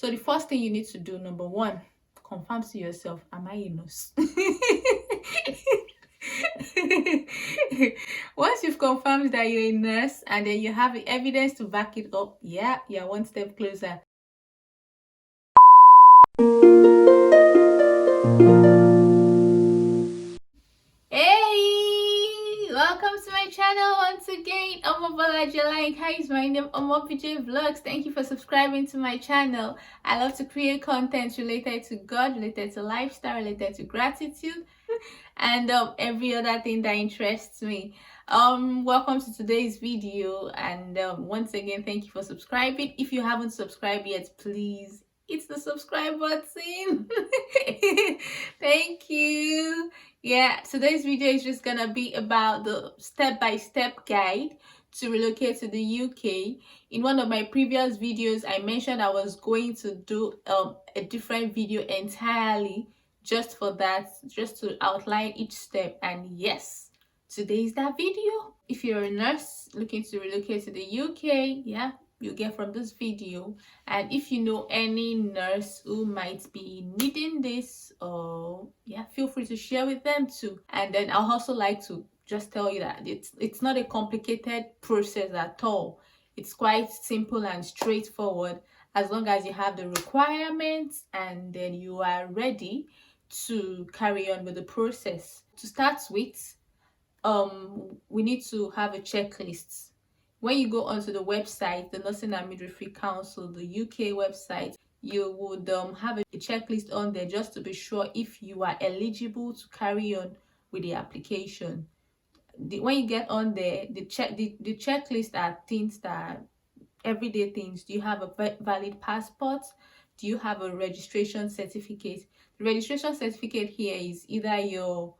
So the first thing you need to do, number one, confirm to yourself, am I a nurse? Once you've confirmed that you're a nurse and then you have the evidence to back it up, yeah, you're one step closer. Hey, welcome to my channel once again. Omobeejay, guys, my name Omobeejay Vlogs. Thank you for subscribing to my channel. I love to create content related to God, related to lifestyle, related to gratitude, and every other thing that interests me. Welcome to today's video, and once again, thank you for subscribing. If you haven't subscribed yet, please hit the subscribe button. Thank you. Yeah, today's video is just gonna be about the step-by-step guide to relocate to the UK. In one of my previous videos, I mentioned I was going to do a different video entirely just for that, just to outline each step. And yes, today is that video. If you're a nurse looking to relocate to the UK, yeah, you get from this video. And if you know any nurse who might be needing this, or yeah, feel free to share with them too. And then I'll also like to just tell you that it's not a complicated process at all. It's quite simple and straightforward, as long as you have the requirements and then you are ready to carry on with the process. To start with, we need to have a checklist. When you go onto the website, the Nursing and Midwifery Council, the UK website, you would have a checklist on there just to be sure if you are eligible to carry on with the application. When you get on there, the checklist are things that everyday things. Do you have a valid passport? Do you have a registration certificate? The registration certificate here is either your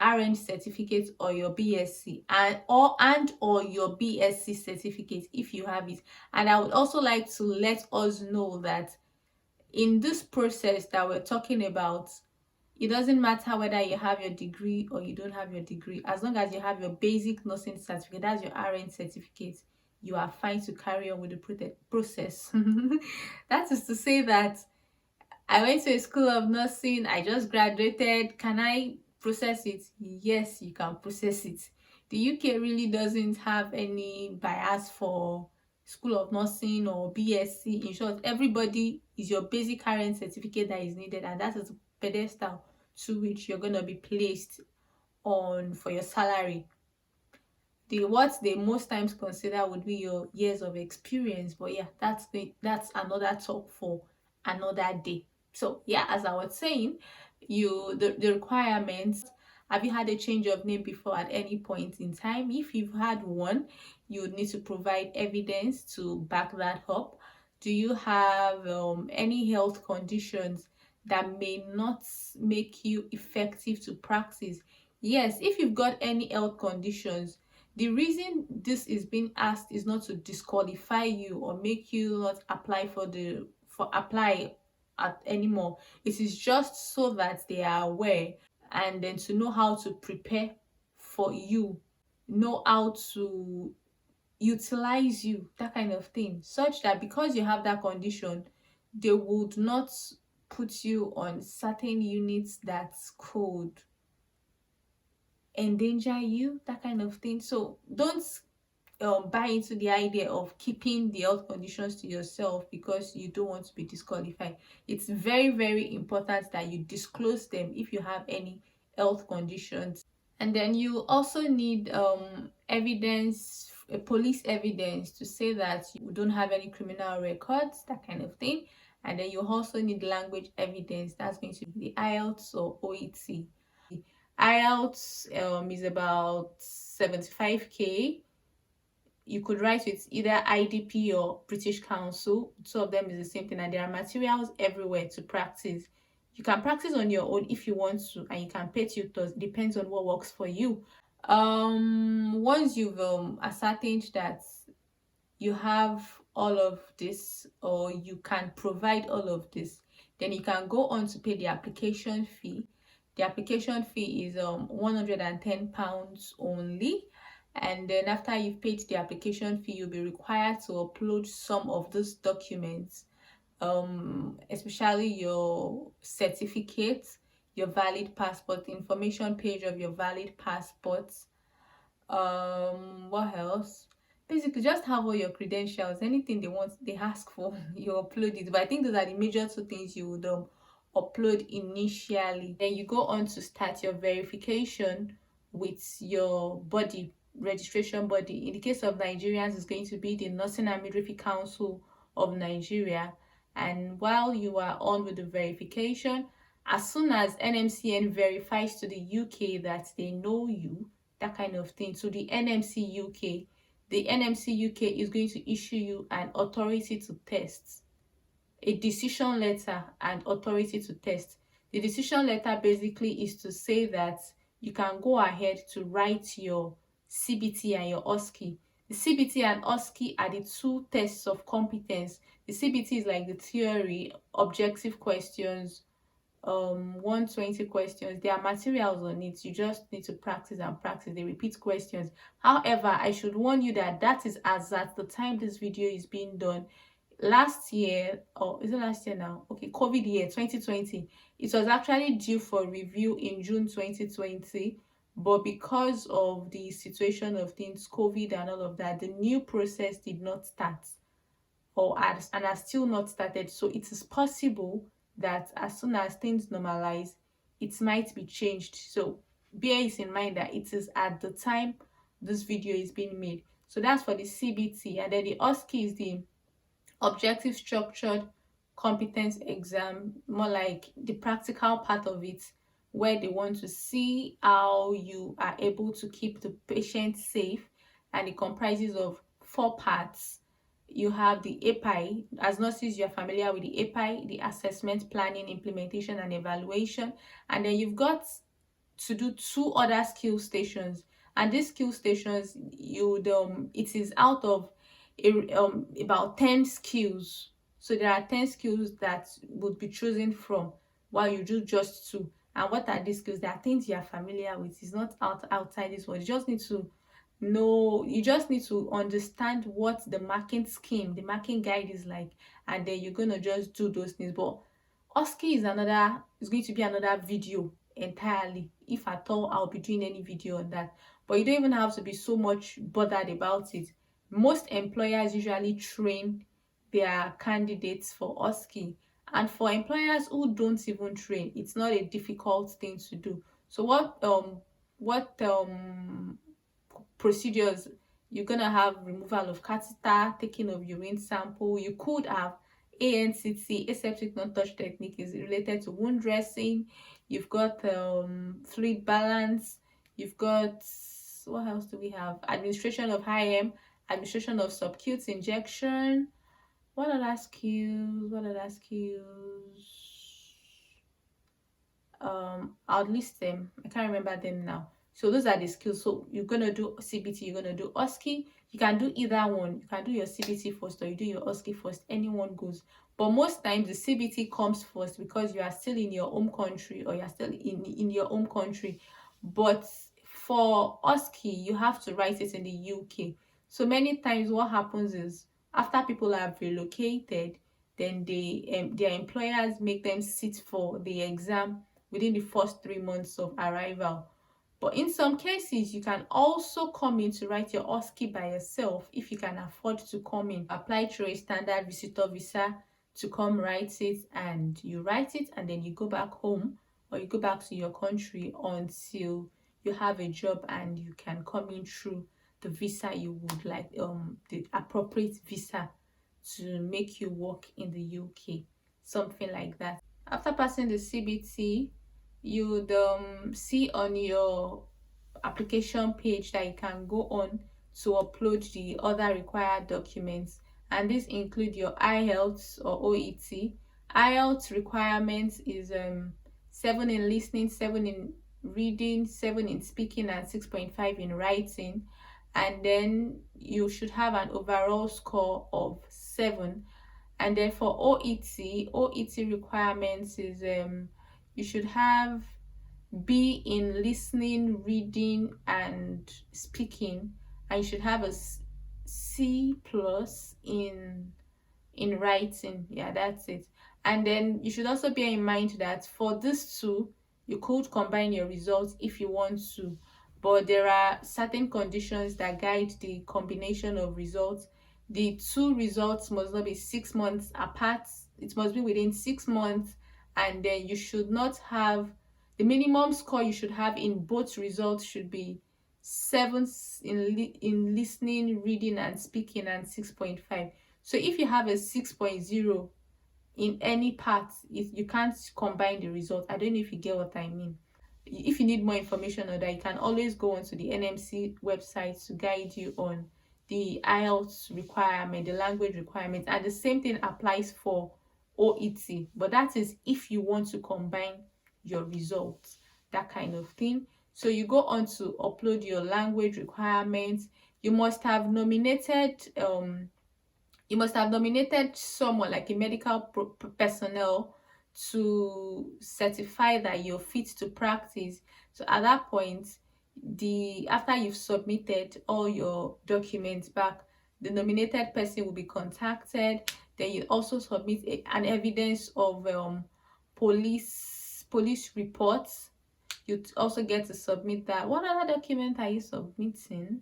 RN certificate or your BSc, or your BSc certificate if you have it. And I would also like to let us know that in this process that we're talking about, it doesn't matter whether you have your degree or you don't have your degree. As long as you have your basic nursing certificate, that's your RN certificate, you are fine to carry on with the process. That is to say that I went to a school of nursing, I just graduated, can I process it? Yes, you can process it. The UK really doesn't have any bias for school of nursing or BSc. In short, everybody is your basic RN certificate that is needed, and that is the pedestal to which you're going to be placed on for your salary. What they most times consider would be your years of experience, but yeah, that's another talk for another day. So yeah, as I was saying, the requirements. Have you had a change of name before at any point in time? If you've had one, you would need to provide evidence to back that up. Do you have any health conditions that may not make you effective to practice? Yes, if you've got any health conditions, the reason this is being asked is not to disqualify you or make you not apply apply at anymore. It is just so that they are aware, and then to know how to prepare for you, know how to utilize you, that kind of thing, such that because you have that condition, they would not put you on certain units that could endanger you, that kind of thing. So don't buy into the idea of keeping the health conditions to yourself because you don't want to be disqualified. It's very, very important that you disclose them if you have any health conditions. And then you also need evidence, police evidence, to say that you don't have any criminal records, that kind of thing. And then you also need language evidence. That's going to be the IELTS or OET. IELTS is about 75k. You could write with either IDP or British Council. Two of them is the same thing, and there are materials everywhere to practice. You can practice on your own if you want to, and you can pay tutors. Depends on what works for you. Once you've ascertained that you have all of this, or you can provide all of this, then you can go on to pay the application fee. The application fee is £110 only. And then after you've paid the application fee, you'll be required to upload some of those documents. especially your certificate, your valid passport, information page of your valid passport. What else? Basically just have all your credentials, anything they ask for, you upload it. But I think those are the major two things you would upload initially. Then you go on to start your verification with your body, registration body. In the case of Nigerians, it's going to be the Nursing and Midwifery Council of Nigeria. And while you are on with the verification, as soon as NMCN verifies to the UK that they know you, that kind of thing, so the NMC UK is going to issue you an authority to test, a decision letter and authority to test. The decision letter basically is to say that you can go ahead to write your CBT and your OSCE. The CBT and OSCE are the two tests of competence. The CBT is like the theory, objective questions, 120 questions. There are materials on it. You just need to practice and practice. They repeat questions. However, I should warn you that that is as at the time this video is being done. Last year, or is it last year now? Okay, COVID year 2020, it was actually due for review in June 2020, but because of the situation of things, COVID and all of that, the new process did not start, and has still not started. So it is possible that as soon as things normalize, it might be changed. So bear it in mind that it is at the time this video is being made. So that's for the CBT. And then the OSCE is the objective structured competence exam, more like the practical part of it, where they want to see how you are able to keep the patient safe. And it comprises of 4 parts. You have the API. As nurses, you're familiar with the API, the assessment, planning, implementation, and evaluation. And then you've got to do 2 other skill stations. And these skill stations, it is out of about 10 skills. So there are 10 skills that would be chosen from, while you do just 2. And what are these skills? There are things you are familiar with. It's not outside this one. You just need to know, you just need to understand what the marking scheme, the marking guide is like, and then you're gonna just do those things. But OSCE is going to be another video entirely. If at all, I'll be doing any video on that. But you don't even have to be so much bothered about it. Most employers usually train their candidates for OSCE, and for employers who don't even train, it's not a difficult thing to do. So what procedures? You're gonna have removal of catheter, taking of urine sample. You could have ANCT, aseptic non-touch technique, is related to wound dressing. You've got fluid balance. You've got, what else do we have? Administration of IM, administration of subcutaneous injection. What other skills? I'll list them. I can't remember them now. So those are the skills. So you're gonna do CBT, you're gonna do OSCE. You can do either one. You can do your CBT first, or you do your OSCE first. Anyone goes. But most times the CBT comes first because you are still in your home country, or you're still in your home country. But for OSCE, you have to write it in the UK. So many times what happens is, after people have relocated, then their employers make them sit for the exam within the first 3 months of arrival. But in some cases, you can also come in to write your OSCE by yourself if you can afford to come in. Apply through a standard visitor visa to come write it, and you write it, and then you go back home, or you go back to your country until you have a job and you can come in through the visa you would like, the appropriate visa to make you work in the UK, something like that. After passing the CBT, you would see on your application page that you can go on to upload the other required documents, and these include your IELTS or OET. IELTS requirements is 7 in listening, 7 in reading, 7 in speaking, and 6.5 in writing. And then you should have an overall score of 7. And then for OET requirements is you should have B in listening, reading, and speaking, and you should have a C plus in in writing. Yeah, that's it. And then you should also bear in mind that for this two, you could combine your results if you want to, but there are certain conditions that guide the combination of results. The two results must not be 6 months apart. It must be within 6 months, and then you should not have the minimum score you should have in both results should be 7 in listening, reading, and speaking, and 6.5. So if you have a 6.0 in any part, if you can't combine the results. I don't know if you get what I mean. If you need more information on that, you can always go onto the NMC website to guide you on the IELTS requirement, the language requirements, and the same thing applies for OET. But that is if you want to combine your results, that kind of thing. So you go on to upload your language requirements. You must have nominated someone like a medical personnel to certify that you're fit to practice. So at that point, after you've submitted all your documents back, the nominated person will be contacted. Then you also submit an evidence of police reports. You also get to submit that. What other document are you submitting?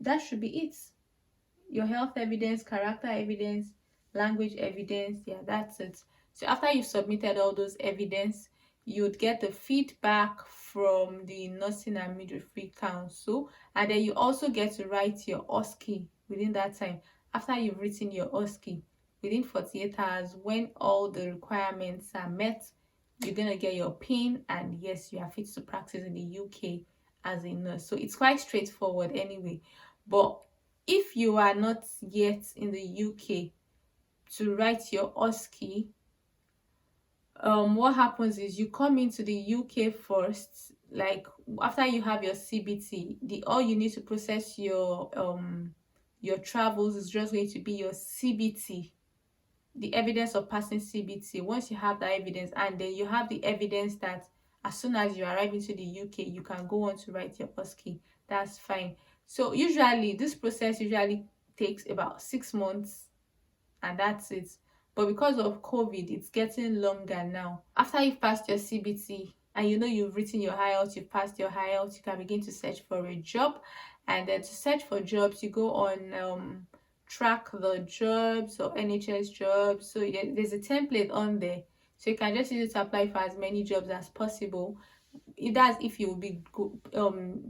That should be it. Your health evidence, character evidence, language evidence. Yeah, that's it. So after you've submitted all those evidence, you'd get the feedback from the Nursing and Midwifery Council, and then you also get to write your OSCE within that time. After you've written your OSCE, within 48 hours, when all the requirements are met, you're gonna get your PIN, and yes, you are fit to practice in the UK as a nurse. So it's quite straightforward anyway. But if you are not yet in the UK to write your OSCE, what happens is you come into the UK first. Like after you have your CBT, all you need to process your travels is just going to be your CBT, the evidence of passing CBT. Once you have that evidence, and then you have the evidence that as soon as you arrive into the UK, you can go on to write your OSCE. That's fine. So usually this process usually takes about 6 months, and that's it. But because of COVID, it's getting longer now. After you've passed your CBT and you know you've written your IELTS, you've passed your IELTS, you can begin to search for a job. And then to search for jobs, you go on track the jobs or NHS jobs. So there's a template on there. So you can just use it to apply for as many jobs as possible. That's if you will be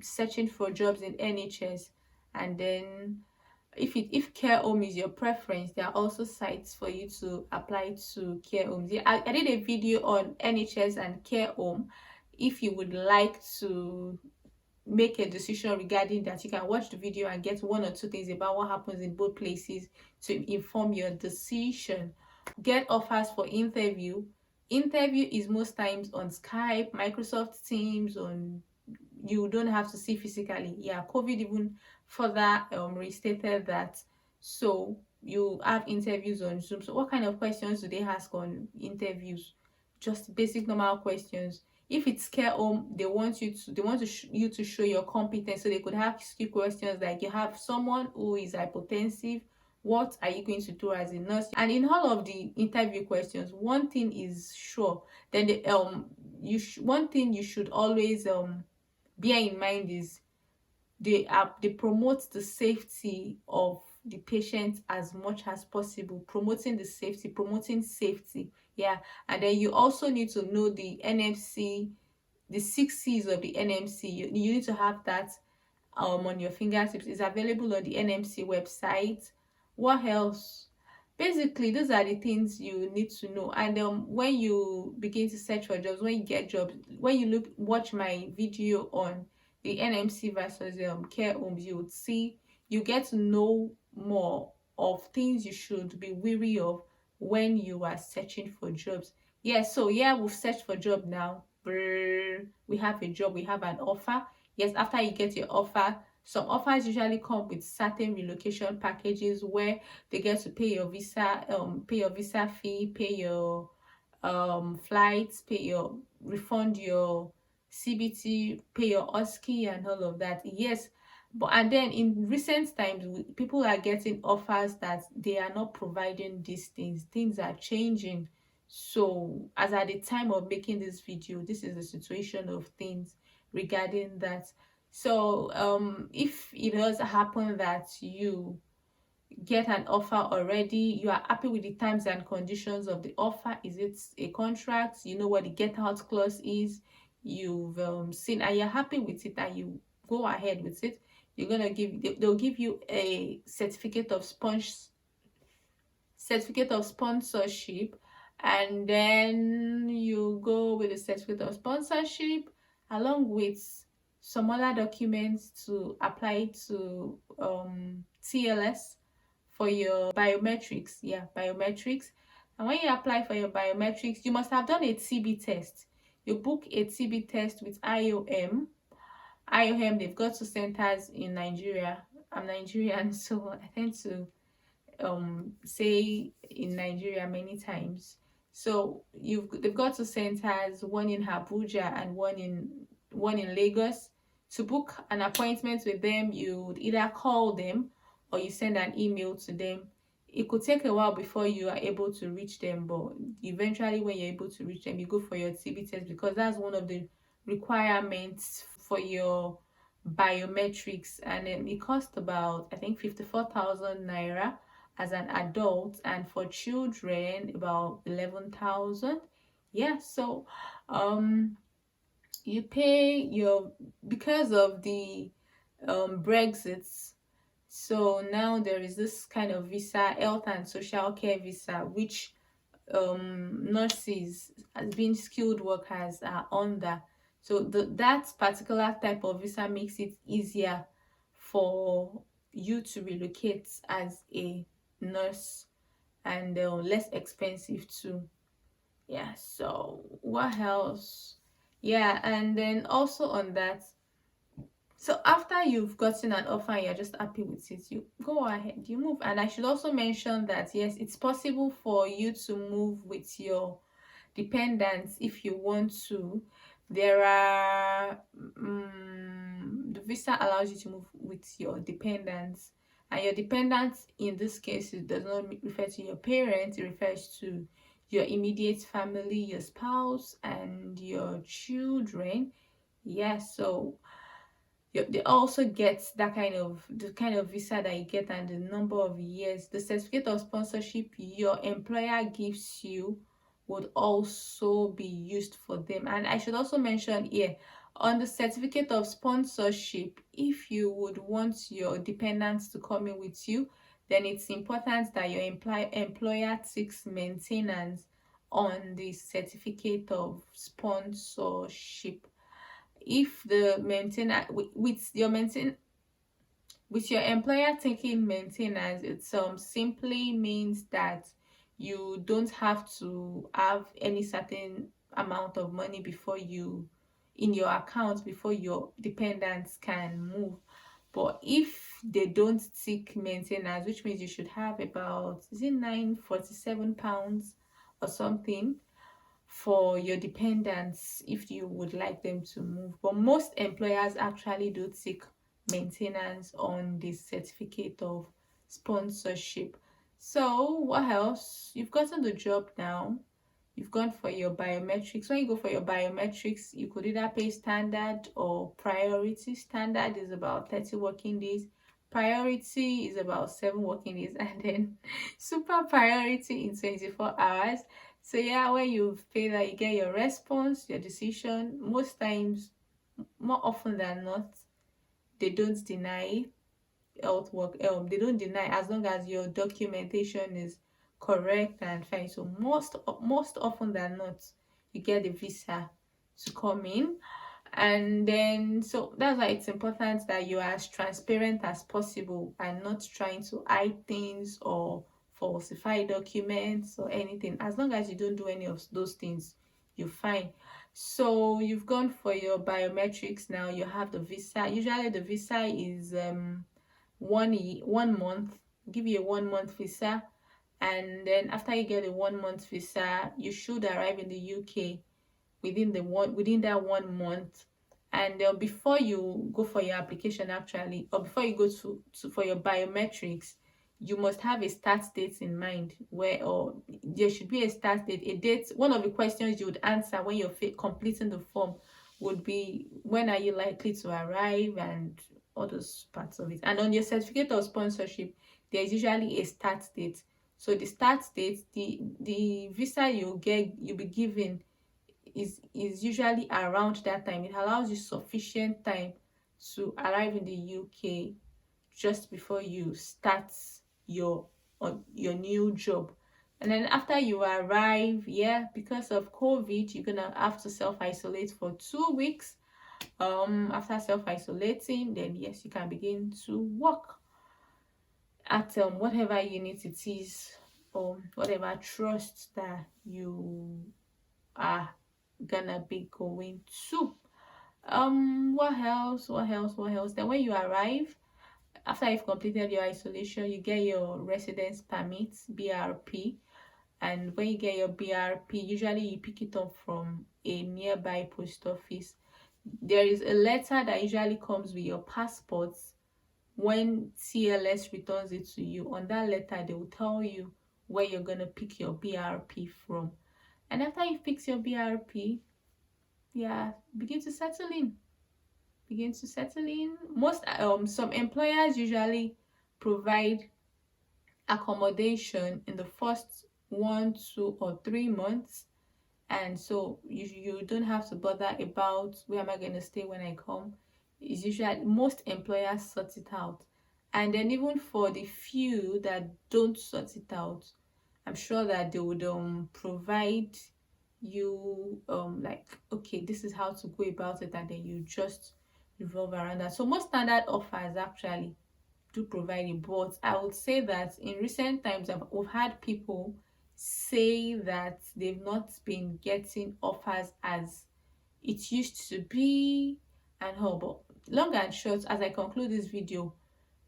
searching for jobs in NHS. And then if care home is your preference, there are also sites for you to apply to care homes. Yeah, I did a video on NHS and care home. If you would like to make a decision regarding that, you can watch the video and get 1 or 2 things about what happens in both places to inform your decision. Get offers for interview. Interview is most times on Skype, Microsoft Teams. You don't have to see physically. Yeah, COVID even further restated that. So you have interviews on Zoom. So what kind of questions do they ask on interviews? Just basic normal questions. If it's care home, they want you to show your competence. So they could ask you questions like, you have someone who is hypotensive, what are you going to do as a nurse? And in all of the interview questions, one thing is sure. Then one thing you should always bear in mind is they promote the safety of the patient as much as possible, promoting safety. Yeah. And then you also need to know the NMC, the 6 C's of the NMC. You need to have that on your fingertips. It's available on the NMC website. What else? Basically, those are the things you need to know. And when you begin to search for jobs, when you get jobs, when you watch my video on the NMC versus care homes, you get to know more of things you should be wary of when you are searching for jobs. Yes, so yeah, we've searched for job now. We have a job, we have an offer. Yes, after you get your offer, some offers usually come with certain relocation packages where they get to pay your visa fee, pay your flights, refund your CBT, pay your OSCE and all of that. Yes, But and then in recent times, people are getting offers that they are not providing these things are changing. So as at the time of making this video, this is the situation of things regarding that. So if it does happen that you get an offer already, you are happy with the terms and conditions of the offer, is it a contract, you know what the get out clause is, you've seen and you're happy with it, and you go ahead with it, you're gonna they'll give you a certificate of sponsorship, and then you go with the certificate of sponsorship along with some other documents to apply to TLS for your biometrics. Yeah, biometrics. And when you apply for your biometrics, you must have done a TB test. You book a TB test with IOM. They've got 2 centers in Nigeria. I'm Nigerian, so I tend to say in Nigeria many times. So they've got 2 centers, one in Abuja and one in Lagos. To book an appointment with them, you would either call them or you send an email to them. It could take a while before you are able to reach them, but eventually when you're able to reach them, you go for your TB test, because that's one of the requirements for your biometrics. And it costs about, I think, 54,000 naira as an adult, and for children about 11,000. Yeah, so you pay your, because of the Brexit. So now there is this kind of visa, health and social care visa, which nurses as being skilled workers are under. So that particular type of visa makes it easier for you to relocate as a nurse, and less expensive too. Yeah, so what else? Yeah, and then also on that, so after you've gotten an offer and you're just happy with it, you go ahead, you move. And I should also mention that yes, it's possible for you to move with your dependents if you want to. There are the visa allows you to move with your dependents, and your dependents in this case, it does not refer to your parents, it refers to your immediate family, your spouse and your children. Yes, so they also get that the kind of visa that you get and the number of years. The certificate of sponsorship your employer gives you would also be used for them. And I should also mention here, on the certificate of sponsorship, if you would want your dependents to come in with you, then it's important that your employer takes maintenance on the certificate of sponsorship. If the maintainer with your employer taking maintenance, it simply means that you don't have to have any certain amount of money before you in your account before your dependents can move. But if they don't take maintenance, which means you should have about, is it £947 or something for your dependents if you would like them to move. But most employers actually do take maintenance on the certificate of sponsorship. So what else? You've gotten the job now, you've gone for your biometrics. When you go for your biometrics, you could either pay standard or priority. Standard is about 30 working days, priority is about 7 working days, and then super priority in 24 hours. So yeah, when you pay that, you get your response, your decision. Most times, more often than not, they don't deny health work. They don't deny as long as your documentation is correct and fine. So most often than not, you get the visa to come in. And then so that's why it's important that you are as transparent as possible and not trying to hide things or falsify documents or anything. As long as you don't do any of those things, you're fine. So you've gone for your biometrics now, you have the visa. Usually the visa is 1 month, give you a 1 month visa, and then after you get a 1 month visa, you should arrive in the UK within that 1 month. And before you go for your application, actually, or before you go to for your biometrics, you must have a start date in mind, where, or there should be a start date, a date. One of the questions you would answer when you're completing the form would be, when are you likely to arrive, and all those parts of it. And on your certificate of sponsorship, there is usually a start date. So the start date, the visa you'll be given is usually around that time. It allows you sufficient time to arrive in the UK just before you start your your new job. And then after you arrive, yeah, because of COVID, you're gonna have to self-isolate for 2 weeks. After self-isolating, then yes, you can begin to work at whatever unit it is, or whatever trust that you are gonna be going to. What else? Then when you arrive, after you've completed your isolation, you get your residence permit, BRP. And when you get your BRP, usually you pick it up from a nearby post office. There is a letter that usually comes with your passport when TLS returns it to you. On that letter, they will tell you where you're gonna pick your BRP from. And after you fix your BRP, yeah, begin to settle in. Most some employers usually provide accommodation in the first 1, 2, or 3 months, and so you don't have to bother about where am I going to stay when I come. It's usually, most employers sort it out. And then even for the few that don't sort it out, I'm sure that they would provide you like, okay, this is how to go about it, and then you just revolve around that. So most standard offers actually do provide it, but I would say that in recent times we've had people say that they've not been getting offers as it used to be and all. But long and short, as I conclude this video,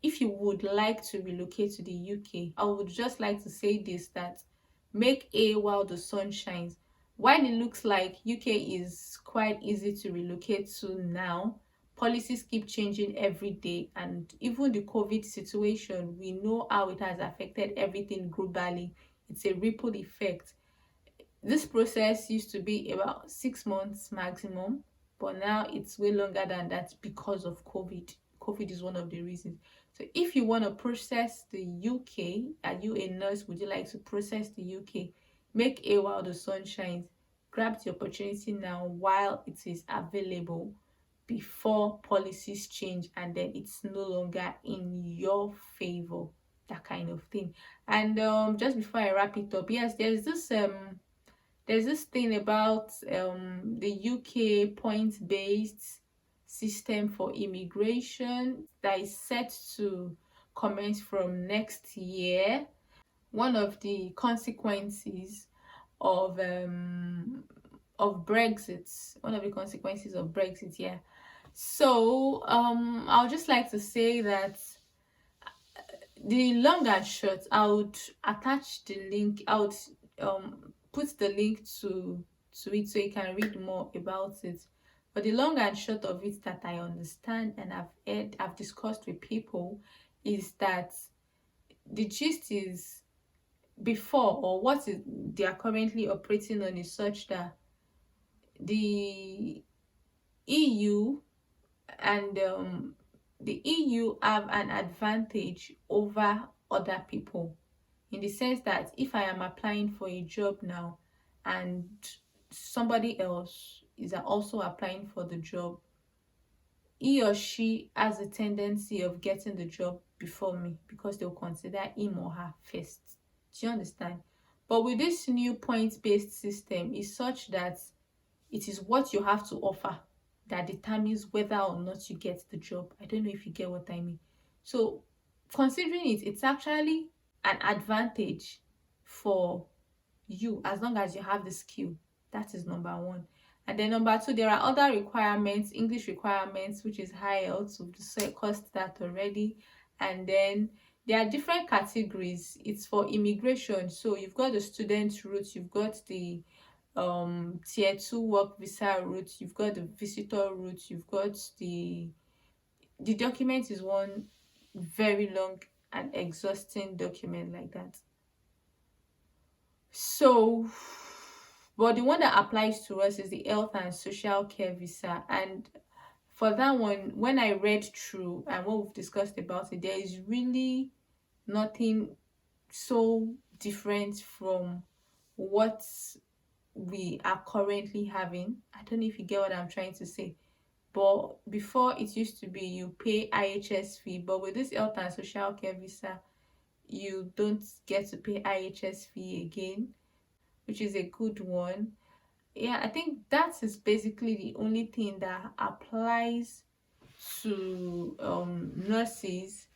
if you would like to relocate to the UK, I would just like to say this, that make a while the sun shines. While it looks like UK is quite easy to relocate to now, policies keep changing every day, and even the COVID situation, we know how it has affected everything globally. It's a ripple effect. This process used to be about 6 months maximum, but now it's way longer than that because of COVID. COVID is one of the reasons. So if you want to process the UK, are you a nurse, would you like to process the UK, make a while the sun shines. Grab the opportunity now while it is available, before policies change and then it's no longer in your favor, that kind of thing. And just before I wrap it up, yes, there's this thing about the UK points-based system for immigration that is set to commence from next year. One of the consequences of Brexit, yeah. So I would just like to say that the long and short, I would attach the link. I would put the link to it so you can read more about it. But the long and short of it that I understand and I've discussed with people is that the gist is, before, or what is they are currently operating on, is such that the EU and the EU have an advantage over other people, in the sense that if I am applying for a job now and somebody else is also applying for the job, he or she has a tendency of getting the job before me because they'll consider him or her first. Do you understand? But with this new points-based system, it's such that it is what you have to offer that determines whether or not you get the job. I don't know if you get what I mean. So considering it, it's actually an advantage for you as long as you have the skill. That is number one. And then number two, there are other requirements, English requirements, which is IELTS. We've discussed that already. And then there are different categories. It's for immigration. So you've got the student route, you've got the tier 2 work visa route, you've got the visitor route, you've got the document is one very long and exhausting document like that. So, but the one that applies to us is the health and social care visa. And for that one, when I read through and what we've discussed about it, there is really nothing so different from what we are currently having. I don't know if you get what I'm trying to say. But before, it used to be you pay IHS fee, but with this health and social care visa, you don't get to pay IHS fee again, which is a good one. Yeah, I think that is basically the only thing that applies to nurses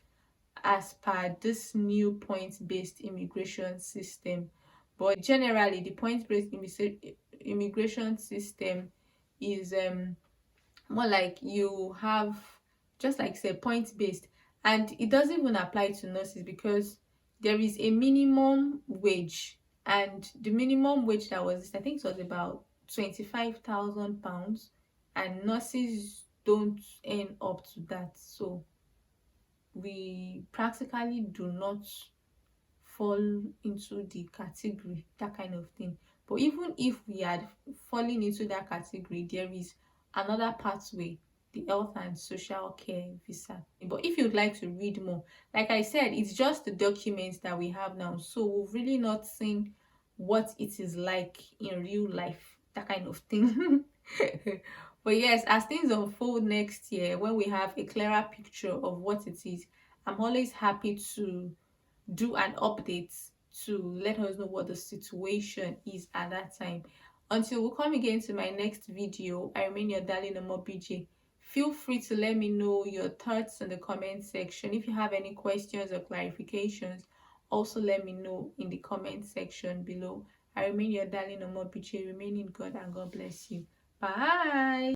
as per this new point-based immigration system. But generally, the point-based immigration system is more like you have, just like say, point-based, and it doesn't even apply to nurses because there is a minimum wage, and the minimum wage that was, I think it was about £25,000, and nurses don't earn up to that. So we practically do not fall into the category, that kind of thing. But even if we had fallen into that category, there is another pathway, the health and social care visa. But if you'd like to read more, like I said, it's just the documents that we have now, so we've really not seen what it is like in real life, that kind of thing. But yes, as things unfold next year, when we have a clearer picture of what it is, I'm always happy to do an update to let us know what the situation is at that time. Until we come again to my next video, I remain your darling Omobeejay. Feel free to let me know your thoughts in the comment section. If you have any questions or clarifications, also let me know in the comment section below. I remain your darling Omobeejay. Remain in God, and God bless you. Bye.